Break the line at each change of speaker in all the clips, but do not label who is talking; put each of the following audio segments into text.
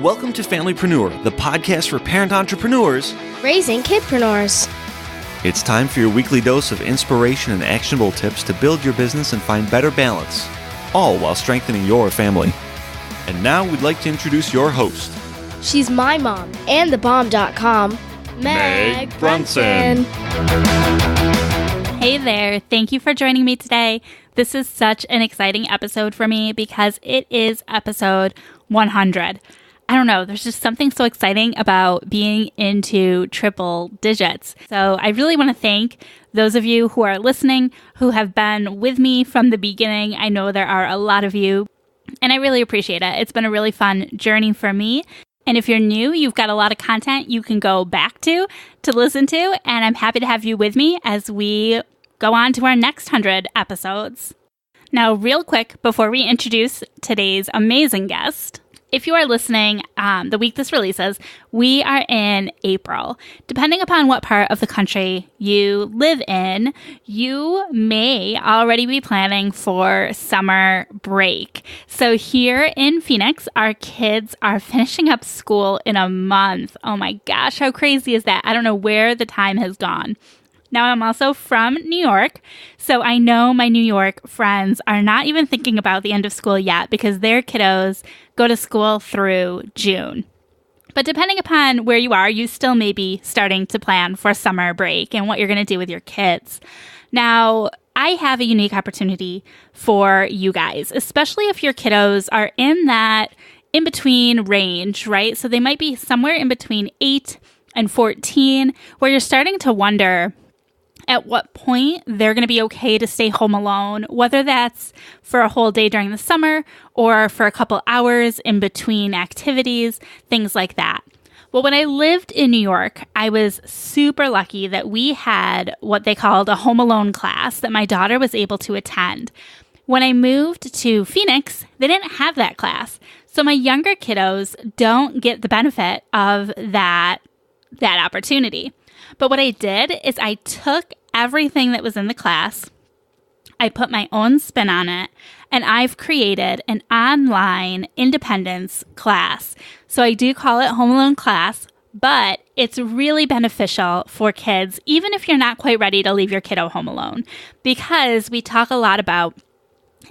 Welcome to Familypreneur, the podcast for parent entrepreneurs
raising kidpreneurs.
It's time for your weekly dose of inspiration and actionable tips to build your business and find better balance, all while strengthening your family. And now we'd like to introduce your host.
She's my mom and thebomb.com, Meg Brunson.
Hey there, thank you for joining me today. This is such an exciting episode for me because it is episode 100. I don't know, there's just something so exciting about being into triple digits. So I really want to thank those of you who are listening, who have been with me from the beginning. I know there are a lot of you, and I really appreciate it. It's been a really fun journey for me. And if you're new, you've got a lot of content you can go back to listen to, and I'm happy to have you with me as we go on to our next 100 episodes. Now, real quick, before we introduce today's amazing guest, if you are listening the week this releases, we are in April. Depending upon what part of the country you live in, you may already be planning for summer break. So here in Phoenix, our kids are finishing up school in a month. Oh my gosh, how crazy is that? I don't know where the time has gone. Now, I'm also from New York, so I know my New York friends are not even thinking about the end of school yet because their kiddos go to school through June. But depending upon where you are, you still may be starting to plan for summer break and what you're going to do with your kids. Now, I have a unique opportunity for you guys, especially if your kiddos are in that in-between range, right? So they might be somewhere in between 8 and 14, where you're starting to wonder at what point they're going to be okay to stay home alone, whether that's for a whole day during the summer or for a couple hours in between activities, things like that. Well, when I lived in New York, I was super lucky that we had what they called a home alone class that my daughter was able to attend. When I moved to Phoenix, they didn't have that class. So my younger kiddos don't get the benefit of that opportunity. But what I did is I took everything that was in the class, I put my own spin on it, and I've created an online independence class. So I do call it Home Alone Class, but it's really beneficial for kids, even if you're not quite ready to leave your kiddo home alone, because we talk a lot about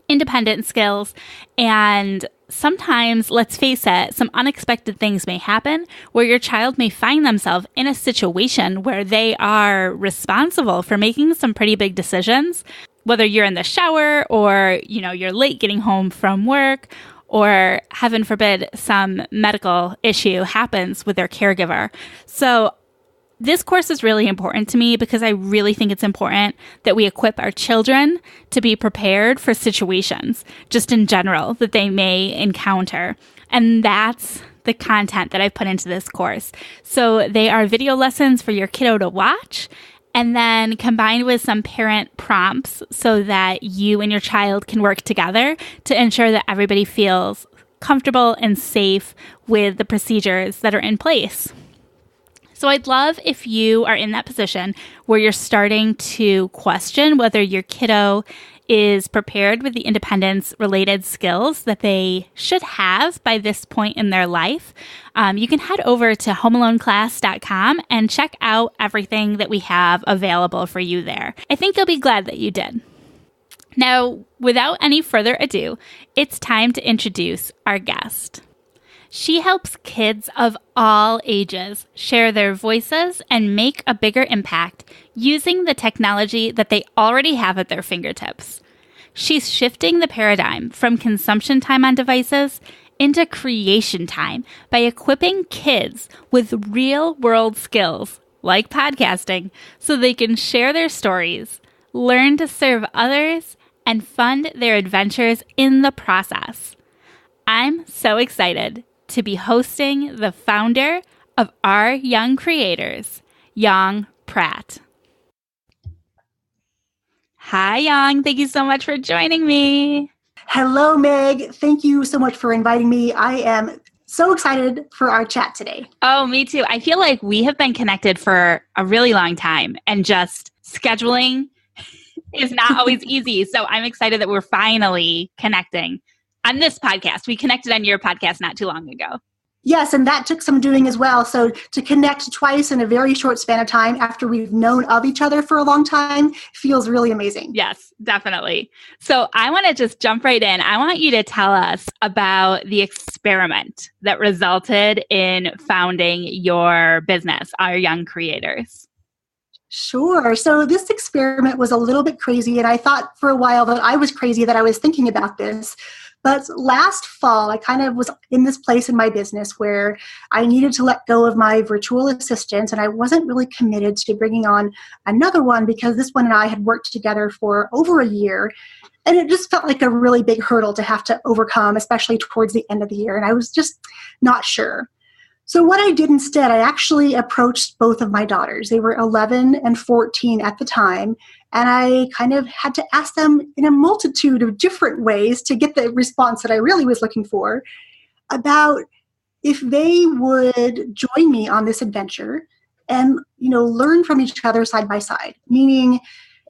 independent skills, and sometimes, let's face it, some unexpected things may happen where your child may find themselves in a situation where they are responsible for making some pretty big decisions, whether you're in the shower or, you're late getting home from work, or heaven forbid, some medical issue happens with their caregiver. So this course is really important to me because I really think it's important that we equip our children to be prepared for situations, just in general, that they may encounter. And that's the content that I've put into this course. So they are video lessons for your kiddo to watch, and then combined with some parent prompts so that you and your child can work together to ensure that everybody feels comfortable and safe with the procedures that are in place. So I'd love if you are in that position where you're starting to question whether your kiddo is prepared with the independence-related skills that they should have by this point in their life. You can head over to homealoneclass.com and check out everything that we have available for you there. I think you'll be glad that you did. Now, without any further ado, it's time to introduce our guest. She helps kids of all ages share their voices and make a bigger impact using the technology that they already have at their fingertips. She's shifting the paradigm from consumption time on devices into creation time by equipping kids with real-world skills like podcasting so they can share their stories, learn to serve others, and fund their adventures in the process. I'm so excited to be hosting the founder of Our Young Creators, Yong Pratt. Hi, Yong. Thank you so much for joining me.
Hello, Meg. Thank you so much for inviting me. I am so excited for our chat today.
Oh, me too. I feel like we have been connected for a really long time, and just scheduling is not always easy. So I'm excited that we're finally connecting on this podcast. We connected on your podcast not too long ago.
Yes, and that took some doing as well. So to connect twice in a very short span of time after we've known of each other for a long time feels really amazing.
Yes, definitely. So I want to just jump right in. I want you to tell us about the experiment that resulted in founding your business, Our Young Creators.
Sure. So this experiment was a little bit crazy, and I thought for a while that I was crazy that I was thinking about this. But last fall, I kind of was in this place in my business where I needed to let go of my virtual assistant, and I wasn't really committed to bringing on another one because this one and I had worked together for over a year. And it just felt like a really big hurdle to have to overcome, especially towards the end of the year. And I was just not sure. So what I did instead, I actually approached both of my daughters. They were 11 and 14 at the time. And I kind of had to ask them in a multitude of different ways to get the response that I really was looking for about if they would join me on this adventure and, learn from each other side by side. Meaning,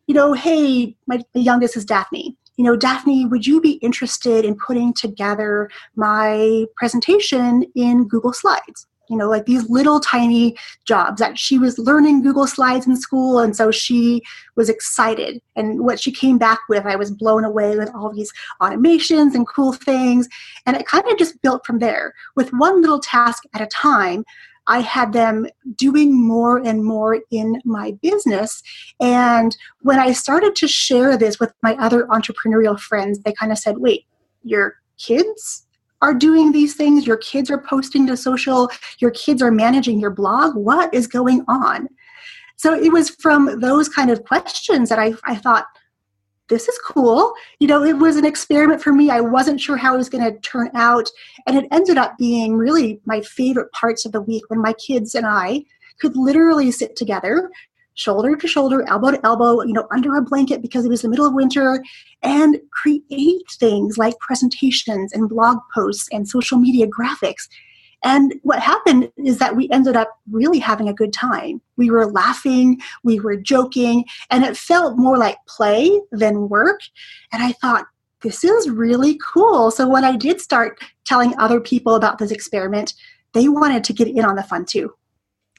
hey, my youngest is Daphne. Daphne, would you be interested in putting together my presentation in Google Slides? Like these little tiny jobs that she was learning Google Slides in school. And so she was excited. And what she came back with, I was blown away with all these automations and cool things. And it kind of just built from there. With one little task at a time, I had them doing more and more in my business. And when I started to share this with my other entrepreneurial friends, they kind of said, wait, your kids are doing these things? Your kids are posting to social? Your kids are managing your blog? What is going on? So it was from those kind of questions that I thought, this is cool. It was an experiment for me. I wasn't sure how it was going to turn out. And it ended up being really my favorite parts of the week when my kids and I could literally sit together, shoulder to shoulder, elbow to elbow, under a blanket because it was the middle of winter, and create things like presentations and blog posts and social media graphics. And what happened is that we ended up really having a good time. We were laughing, we were joking, and it felt more like play than work. And I thought, this is really cool. So when I did start telling other people about this experiment, they wanted to get in on the fun too.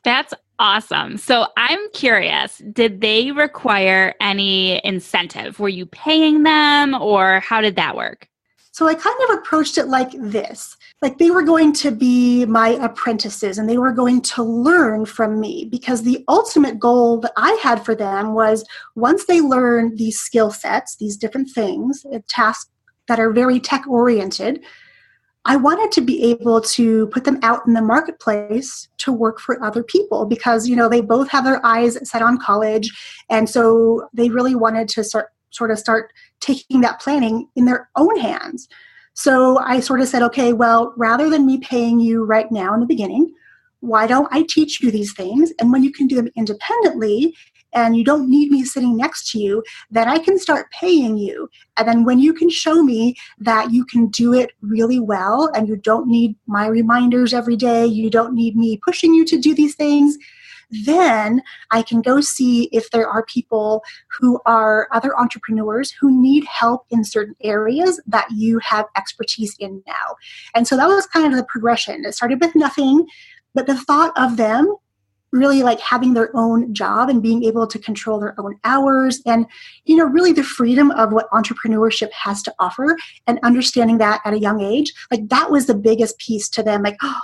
That's awesome. So I'm curious, did they require any incentive? Were you paying them, or how did that work?
So I kind of approached it like this. Like they were going to be my apprentices and they were going to learn from me, because the ultimate goal that I had for them was once they learn these skill sets, these different things, tasks that are very tech oriented, I wanted to be able to put them out in the marketplace to work for other people because, they both have their eyes set on college. And so they really wanted to start taking that planning in their own hands. So I sort of said, okay, well, rather than me paying you right now in the beginning, why don't I teach you these things? And when you can do them independently and you don't need me sitting next to you, then I can start paying you. And then when you can show me that you can do it really well and you don't need my reminders every day, you don't need me pushing you to do these things, then I can go see if there are people who are other entrepreneurs who need help in certain areas that you have expertise in now. And so that was kind of the progression. It started with nothing, but the thought of them really like having their own job and being able to control their own hours and, really the freedom of what entrepreneurship has to offer and understanding that at a young age, like that was the biggest piece to them. Like, oh,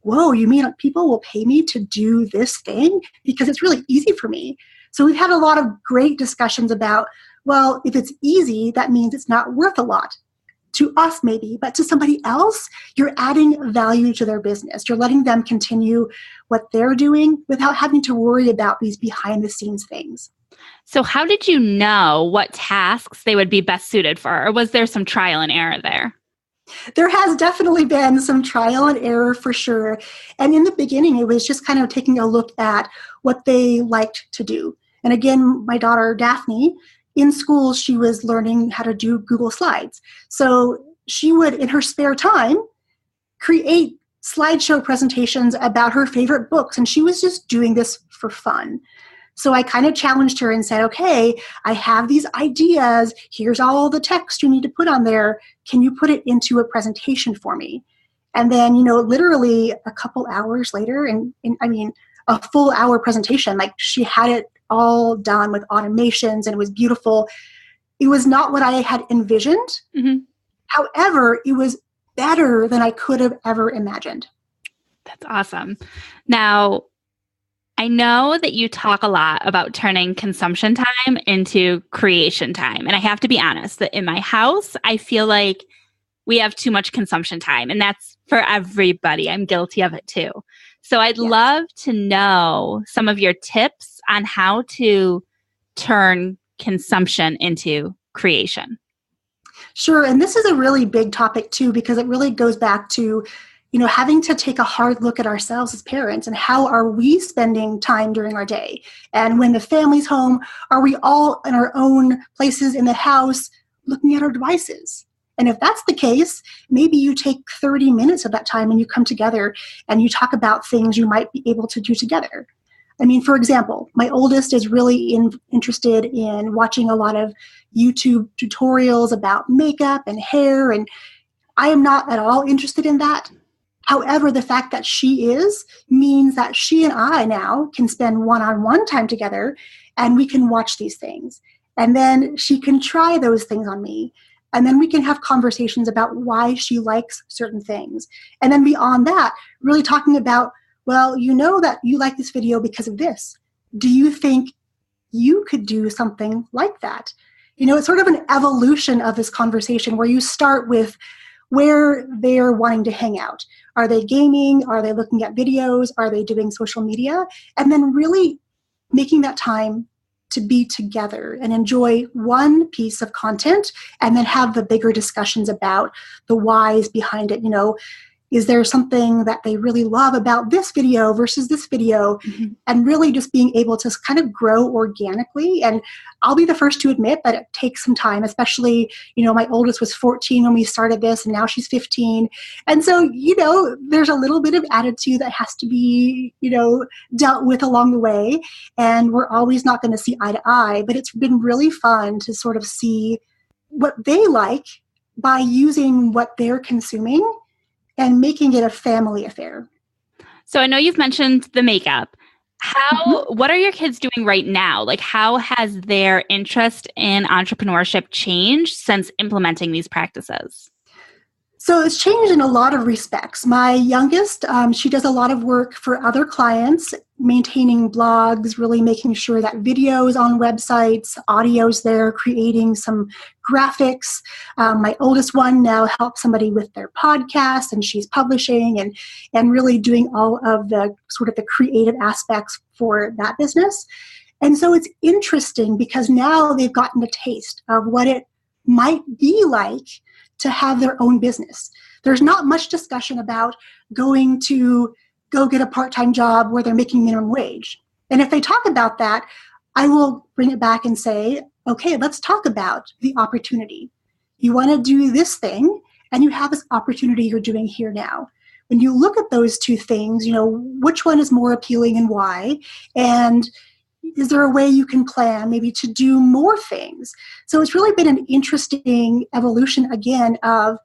whoa, you mean people will pay me to do this thing? Because it's really easy for me. So we've had a lot of great discussions about, well, if it's easy, that means it's not worth a lot. To us, maybe, but to somebody else, you're adding value to their business. You're letting them continue what they're doing without having to worry about these behind the scenes things.
So how did you know what tasks they would be best suited for? Or was there some trial and error there?
There has definitely been some trial and error for sure. And in the beginning, it was just kind of taking a look at what they liked to do. And again, my daughter, Daphne, in school, she was learning how to do Google Slides. So she would, in her spare time, create slideshow presentations about her favorite books. And she was just doing this for fun. So I kind of challenged her and said, okay, I have these ideas. Here's all the text you need to put on there. Can you put it into a presentation for me? And then, literally a couple hours later, and I mean, a full hour presentation, like she had it all done with automations and it was beautiful. It was not what I had envisioned.
Mm-hmm.
However, it was better than I could have ever imagined.
That's awesome. Now, I know that you talk a lot about turning consumption time into creation time. And I have to be honest that in my house, I feel like we have too much consumption time. And that's for everybody. I'm guilty of it too. So I'd love to know some of your tips on how to turn consumption into creation.
Sure. And this is a really big topic too, because it really goes back to having to take a hard look at ourselves as parents and how are we spending time during our day? And when the family's home, are we all in our own places in the house looking at our devices? And if that's the case, maybe you take 30 minutes of that time and you come together and you talk about things you might be able to do together. I mean, for example, my oldest is really interested in watching a lot of YouTube tutorials about makeup and hair, and I am not at all interested in that. However, the fact that she is means that she and I now can spend one-on-one time together and we can watch these things. And then she can try those things on me. And then we can have conversations about why she likes certain things. And then beyond that, really talking about, well, you know that you like this video because of this. Do you think you could do something like that? It's sort of an evolution of this conversation where you start with where they're wanting to hang out. Are they gaming? Are they looking at videos? Are they doing social media? And then really making that time to be together and enjoy one piece of content and then have the bigger discussions about the whys behind it. Is there something that they really love about this video versus this video? Mm-hmm. And really just being able to kind of grow organically. And I'll be the first to admit that it takes some time, especially, my oldest was 14 when we started this and now she's 15. And so, there's a little bit of attitude that has to be, dealt with along the way. And we're always not going to see eye to eye, but it's been really fun to sort of see what they like by using what they're consuming and making it a family affair.
So I know you've mentioned the makeup. What are your kids doing right now? Like, how has their interest in entrepreneurship changed since implementing these practices?
So it's changed in a lot of respects. My youngest, she does a lot of work for other clients, maintaining blogs, really making sure that videos on websites, audio's there, creating some graphics. My oldest one now helps somebody with their podcast, and she's publishing and really doing all of the sort of the creative aspects for that business. And so it's interesting because now they've gotten a taste of what it might be like to have their own business. There's not much discussion about going to go get a part-time job where they're making minimum wage. And if they talk about that, I will bring it back and say, okay, let's talk about the opportunity. You want to do this thing, and you have this opportunity you're doing here now. When you look at those two things, which one is more appealing and why? And is there a way you can plan maybe to do more things? So it's really been an interesting evolution, again, of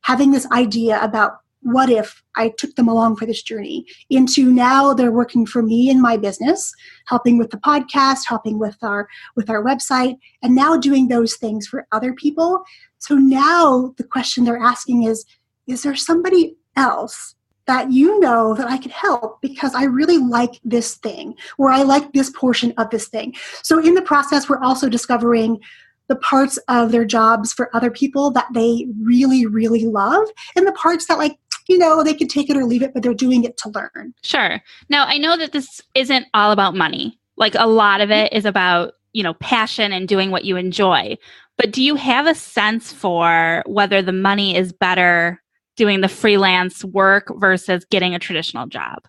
having this idea about what if I took them along for this journey into now they're working for me in my business, helping with the podcast, helping with our website, and now doing those things for other people. So now the question they're asking is there somebody else that that I could help because I really like this thing, or I like this portion of this thing. So in the process, we're also discovering the parts of their jobs for other people that they really, really love, and the parts that they could take it or leave it, but they're doing it to learn.
Sure. Now, I know that this isn't all about money. Like, a lot of it is about, passion and doing what you enjoy. But do you have a sense for whether the money is better doing the freelance work versus getting a traditional job?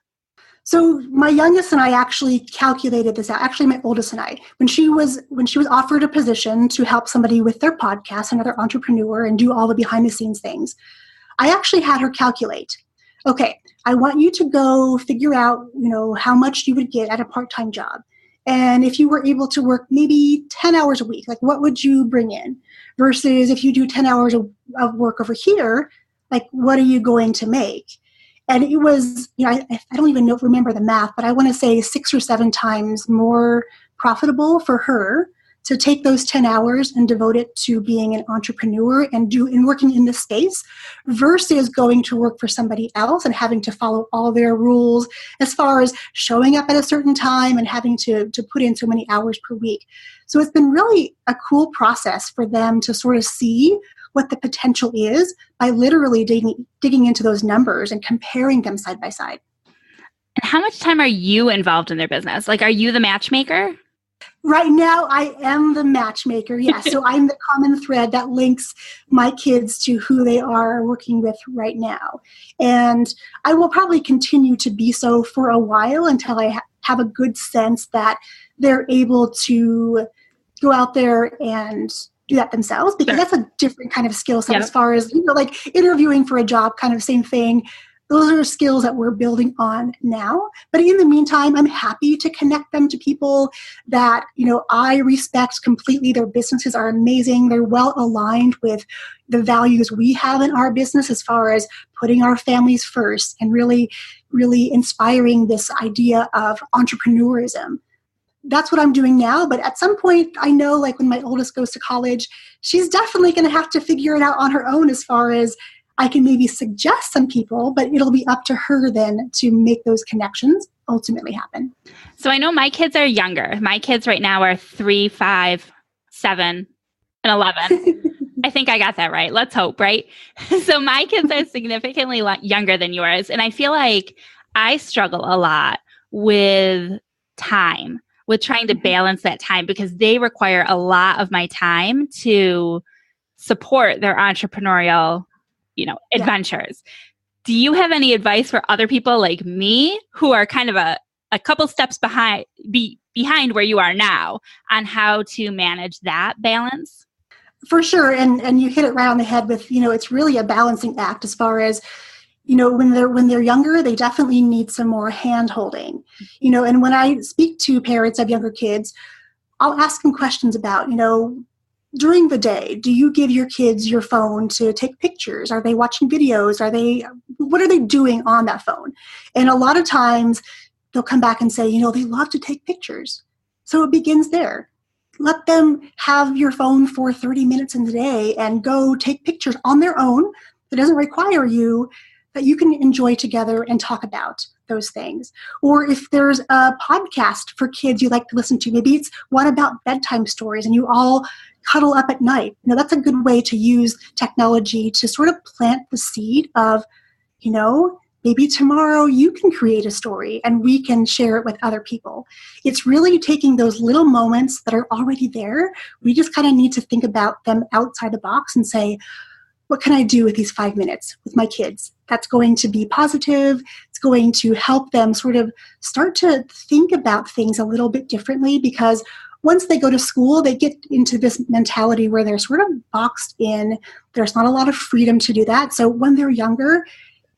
So my youngest and I actually calculated this out. Actually, my oldest and I, when she was offered a position to help somebody with their podcast, another entrepreneur, and do all the behind the scenes things, I actually had her calculate, okay, I want you to go figure out, how much you would get at a part-time job. And if you were able to work maybe 10 hours a week, what would you bring in? Versus if you do 10 hours of work over here, like, what are you going to make? And it was, I don't even remember the math, but I want to say 6 or 7 times more profitable for her to take those 10 hours and devote it to being an entrepreneur and working in this space versus going to work for somebody else and having to follow all their rules as far as showing up at a certain time and having to put in so many hours per week. So it's been really a cool process for them to sort of see what the potential is by literally digging into those numbers and comparing them side by side.
And how much time are you involved in their business? Like, are you the matchmaker?
Right now, I am the matchmaker, yes. So I'm the common thread that links my kids to who they are working with right now. And I will probably continue to be so for a while until I have a good sense that they're able to go out there and do that themselves, because that's a different kind of skill set as far as, like interviewing for a job, kind of same thing. Those are skills that we're building on now. But in the meantime, I'm happy to connect them to people that, I respect completely. Their businesses are amazing. They're well aligned with the values we have in our business as far as putting our families first and really, really inspiring this idea of entrepreneurism. That's what I'm doing now. But at some point, I know, like when my oldest goes to college, she's definitely going to have to figure it out on her own as far as I can maybe suggest some people, but it'll be up to her then to make those connections ultimately happen.
So I know my kids are younger. My kids right now are 3, 5, 7, and 11. I think I got that right. Let's hope, right? So my kids are significantly younger than yours. And I feel like I struggle a lot with time, with trying to balance that time, because they require a lot of my time to support their entrepreneurial adventures. Do you have any advice for other people like me who are kind of a couple steps behind where you are now on how to manage that balance?
For sure. And you hit it right on the head with, it's really a balancing act as far as, when they're younger, they definitely need some more hand holding, and when I speak to parents of younger kids, I'll ask them questions about, during the day, do you give your kids your phone to take pictures? Are they watching videos? What are they doing on that phone? And a lot of times they'll come back and say, they love to take pictures. So it begins there. Let them have your phone for 30 minutes in the day and go take pictures on their own. That doesn't require you, that you can enjoy together and talk about those things. Or if there's a podcast for kids you like to listen to, maybe it's one about bedtime stories and you all cuddle up at night. That's a good way to use technology to sort of plant the seed of, maybe tomorrow you can create a story and we can share it with other people. It's really taking those little moments that are already there. We just kind of need to think about them outside the box and say, what can I do with these 5 minutes with my kids? That's going to be positive. It's going to help them sort of start to think about things a little bit differently, because once they go to school, they get into this mentality where they're sort of boxed in. There's not a lot of freedom to do that. So when they're younger,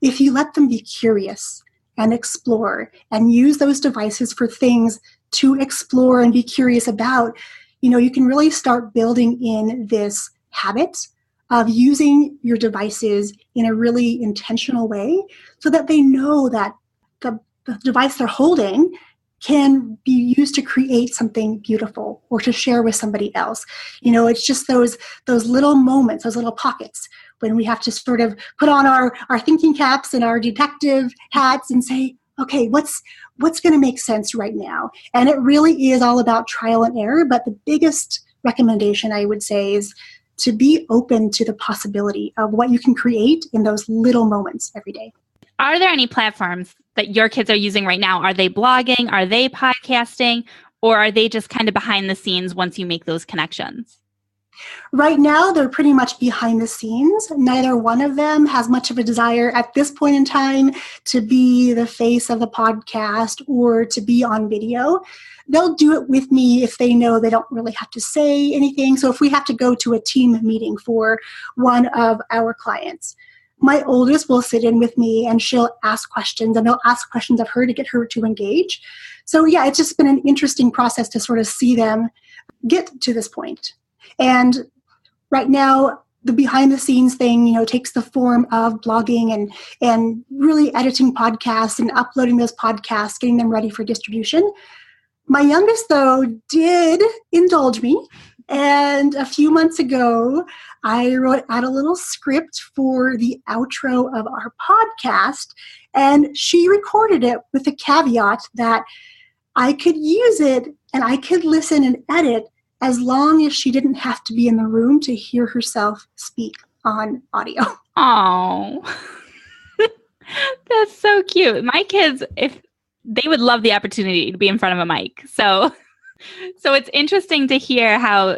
if you let them be curious and explore and use those devices for things to explore and be curious about, you can really start building in this habit of using your devices in a really intentional way so that they know that the device they're holding can be used to create something beautiful or to share with somebody else. It's just those little moments, those little pockets when we have to sort of put on our thinking caps and our detective hats and say, okay, what's going to make sense right now? And it really is all about trial and error. But the biggest recommendation I would say is to be open to the possibility of what you can create in those little moments every day.
Are there any platforms that your kids are using right now? Are they blogging? Are they podcasting? Or are they just kind of behind the scenes once you make those connections?
Right now, they're pretty much behind the scenes. Neither one of them has much of a desire at this point in time to be the face of the podcast or to be on video. They'll do it with me if they know they don't really have to say anything. So if we have to go to a team meeting for one of our clients, my oldest will sit in with me and she'll ask questions, and they'll ask questions of her to get her to engage. So yeah, it's just been an interesting process to sort of see them get to this point. And right now, the behind the scenes thing, takes the form of blogging and really editing podcasts and uploading those podcasts, getting them ready for distribution. My youngest, though, did indulge me. And a few months ago, I wrote out a little script for the outro of our podcast, and she recorded it with the caveat that I could use it and I could listen and edit as long as she didn't have to be in the room to hear herself speak on audio.
Oh, that's so cute. My kids, if they would love the opportunity to be in front of a mic. So it's interesting to hear how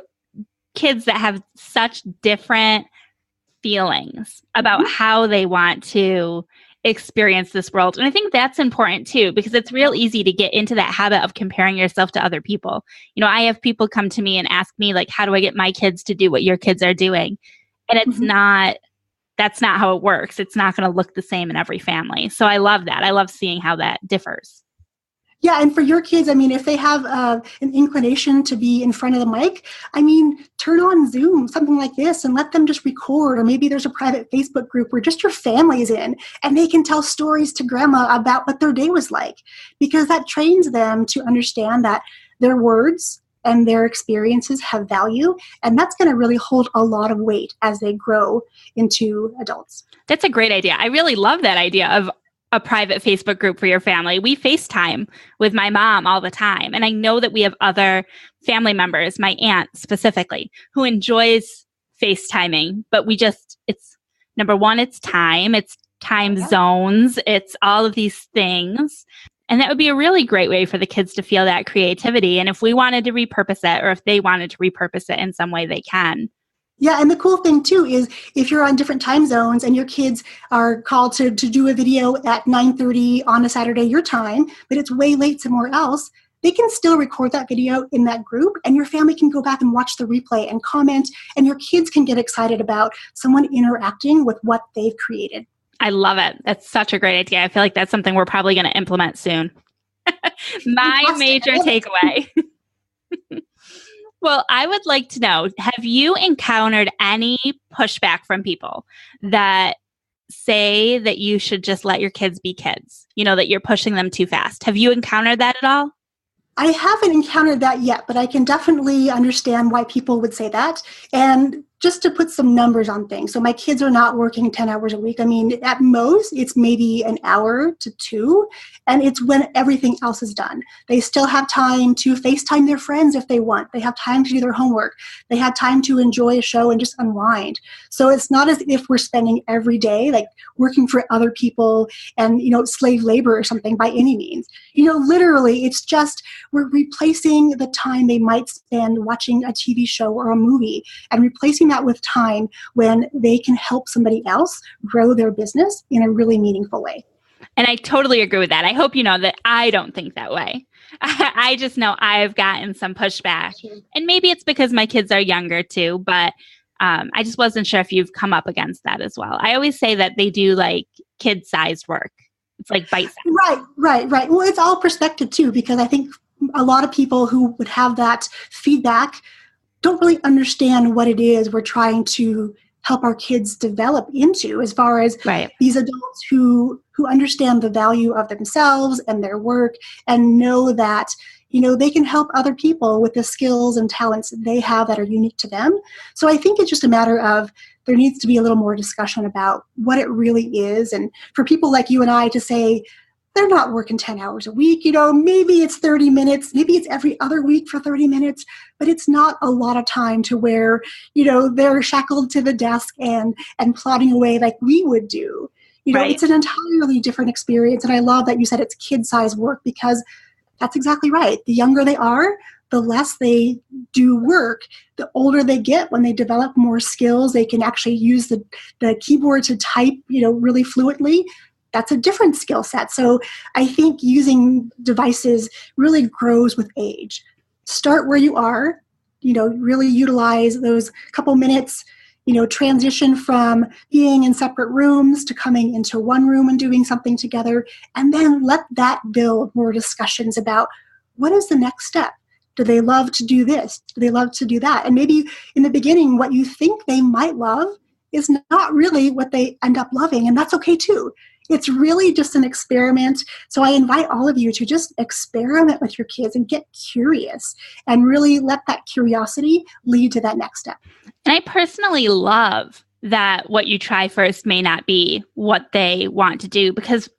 kids that have such different feelings about how they want to experience this world. And I think that's important too, because it's real easy to get into that habit of comparing yourself to other people. I have people come to me and ask me, like, how do I get my kids to do what your kids are doing? And that's not how it works. It's not going to look the same in every family. So I love that. I love seeing how that differs.
Yeah, and for your kids, if they have an inclination to be in front of the mic, turn on Zoom, something like this, and let them just record. Or maybe there's a private Facebook group where just your family is in, and they can tell stories to grandma about what their day was like, because that trains them to understand that their words and their experiences have value, and that's going to really hold a lot of weight as they grow into adults.
That's a great idea. I really love that idea of a private Facebook group for your family. We FaceTime with my mom all the time. And I know that we have other family members, my aunt specifically, who enjoys FaceTiming, but it's number one, it's time zones, it's all of these things. And that would be a really great way for the kids to feel that creativity. And if we wanted to repurpose it, or if they wanted to repurpose it in some way, they can.
Yeah, and the cool thing, too, is if you're on different time zones and your kids are called to do a video at 9:30 on a Saturday your time, but it's way late somewhere else, they can still record that video in that group, and your family can go back and watch the replay and comment, and your kids can get excited about someone interacting with what they've created.
I love it. That's such a great idea. I feel like that's something we're probably going to implement soon. My major takeaway. Well, I would like to know, have you encountered any pushback from people that say that you should just let your kids be kids, that you're pushing them too fast? Have you encountered that at all?
I haven't encountered that yet, but I can definitely understand why people would say that. And just to put some numbers on things. So my kids are not working 10 hours a week. At most, it's maybe an hour to 2, and it's when everything else is done. They still have time to FaceTime their friends if they want. They have time to do their homework. They have time to enjoy a show and just unwind. So it's not as if we're spending every day like working for other people and, slave labor or something by any means. Literally, it's just we're replacing the time they might spend watching a TV show or a movie and replacing that with time when they can help somebody else grow their business in a really meaningful way.
And I totally agree with that. I hope you know that I don't think that way. I just know I've gotten some pushback. And maybe it's because my kids are younger too, but I just wasn't sure if you've come up against that as well. I always say that they do like kid-sized work. It's like bite-sized.
Right. Well, it's all perspective too, because I think a lot of people who would have that feedback don't really understand what it is we're trying to help our kids develop into, as far as these adults who understand the value of themselves and their work and know that, they can help other people with the skills and talents that they have that are unique to them. So I think it's just a matter of there needs to be a little more discussion about what it really is. And for people like you and I to say, they're not working 10 hours a week, maybe it's 30 minutes, maybe it's every other week for 30 minutes, but it's not a lot of time to where, they're shackled to the desk and plodding away like we would do. It's an entirely different experience. And I love that you said it's kid-sized work, because that's exactly right. The younger they are, the less they do work. The older they get, when they develop more skills, they can actually use the keyboard to type, really fluently. That's a different skill set. So I think using devices really grows with age. Start where you are, really utilize those couple minutes, transition from being in separate rooms to coming into one room and doing something together. And then let that build more discussions about what is the next step? Do they love to do this? Do they love to do that? And maybe in the beginning, what you think they might love is not really what they end up loving, and that's okay too. It's really just an experiment. So I invite all of you to just experiment with your kids and get curious and really let that curiosity lead to that next step.
And I personally love that what you try first may not be what they want to do, because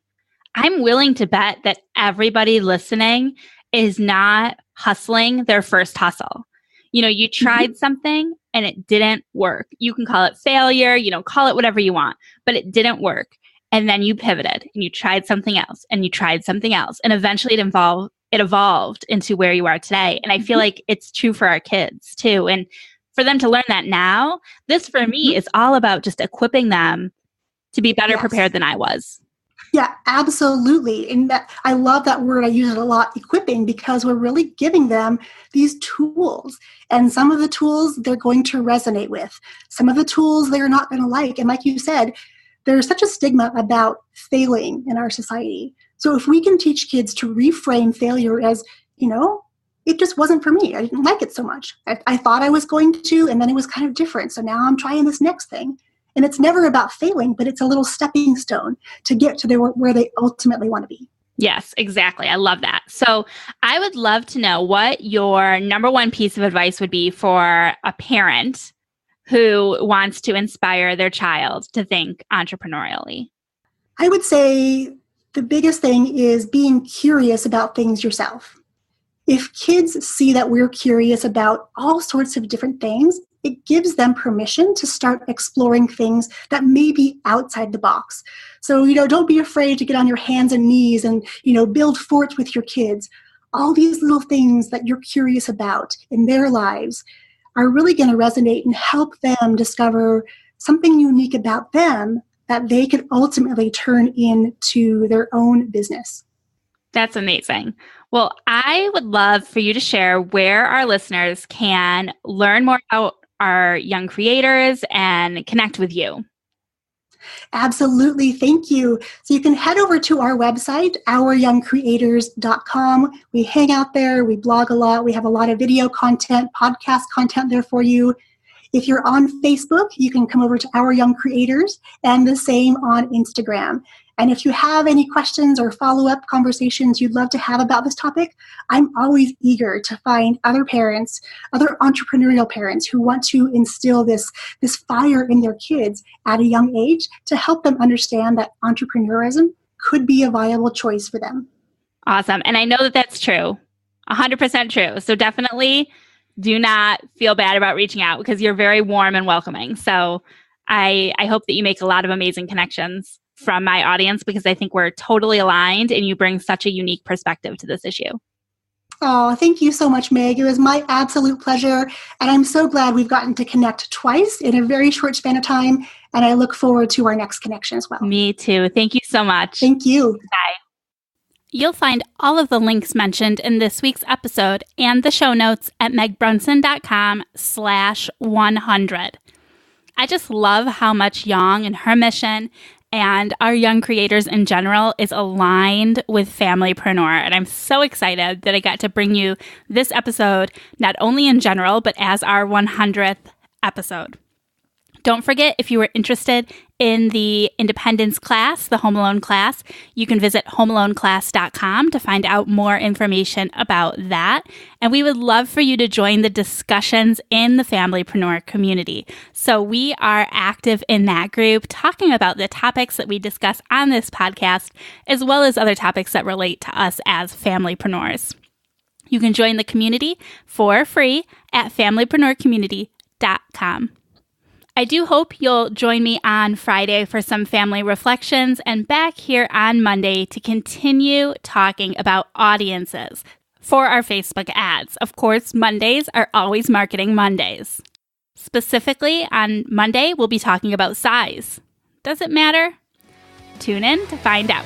I'm willing to bet that everybody listening is not hustling their first hustle. You tried something and it didn't work. You can call it failure, call it whatever you want, but it didn't work. And then you pivoted and you tried something else and you tried something else. And eventually it evolved into where you are today. And I feel like it's true for our kids too. And for them to learn that now, this for me is all about just equipping them to be better prepared than I was.
Yeah, absolutely. And that, I love that word. I use it a lot, equipping, because we're really giving them these tools. And some of the tools they're going to resonate with. Some of the tools they're not going to like. And like you said, there's such a stigma about failing in our society. So if we can teach kids to reframe failure as, it just wasn't for me. I didn't like it so much. I thought I was going to, and then it was kind of different. So now I'm trying this next thing. And it's never about failing, but it's a little stepping stone to get to where they ultimately want to be.
Yes, exactly. I love that. So I would love to know what your number one piece of advice would be for a parent who wants to inspire their child to think entrepreneurially.
I would say the biggest thing is being curious about things yourself. If kids see that we're curious about all sorts of different things, it gives them permission to start exploring things that may be outside the box. So, don't be afraid to get on your hands and knees and, build forts with your kids. All these little things that you're curious about in their lives are really going to resonate and help them discover something unique about them that they can ultimately turn into their own business.
That's amazing. Well, I would love for you to share where our listeners can learn more about our young creators and connect with you.
Absolutely. Thank you. So you can head over to our website, ouryoungcreators.com. We hang out there. We blog a lot. We have a lot of video content, podcast content there for you. If you're on Facebook, you can come over to Our Young Creators, and the same on Instagram. And if you have any questions or follow-up conversations you'd love to have about this topic, I'm always eager to find other parents, other entrepreneurial parents who want to instill this fire in their kids at a young age to help them understand that entrepreneurism could be a viable choice for them.
Awesome. And I know that that's true, 100% true. So definitely do not feel bad about reaching out, because you're very warm and welcoming. So I hope that you make a lot of amazing connections from my audience, because I think we're totally aligned and you bring such a unique perspective to this issue.
Oh, thank you so much, Meg. It was my absolute pleasure. And I'm so glad we've gotten to connect twice in a very short span of time. And I look forward to our next connection as well.
Me too. Thank you so much.
Thank you.
Bye. You'll find all of the links mentioned in this week's episode and the show notes at megbrunson.com/100. I just love how much Yong and her mission and our young creators in general is aligned with Familypreneur. And I'm so excited that I got to bring you this episode, not only in general, but as our 100th episode. Don't forget, if you were interested in the independence class, the Home Alone class, you can visit homealoneclass.com to find out more information about that. And we would love for you to join the discussions in the Familypreneur community. So we are active in that group, talking about the topics that we discuss on this podcast, as well as other topics that relate to us as familypreneurs. You can join the community for free at familypreneurcommunity.com. I do hope you'll join me on Friday for some family reflections, and back here on Monday to continue talking about audiences for our Facebook ads. Of course, Mondays are always Marketing Mondays. Specifically, on Monday, we'll be talking about size. Does it matter? Tune in to find out.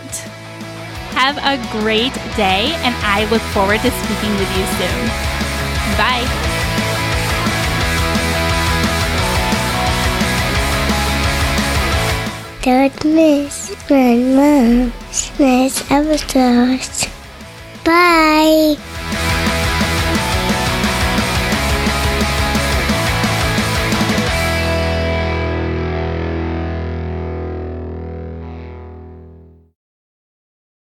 Have a great day, and I look forward to speaking with you soon. Bye.
Don't miss my mom's next episode. Bye.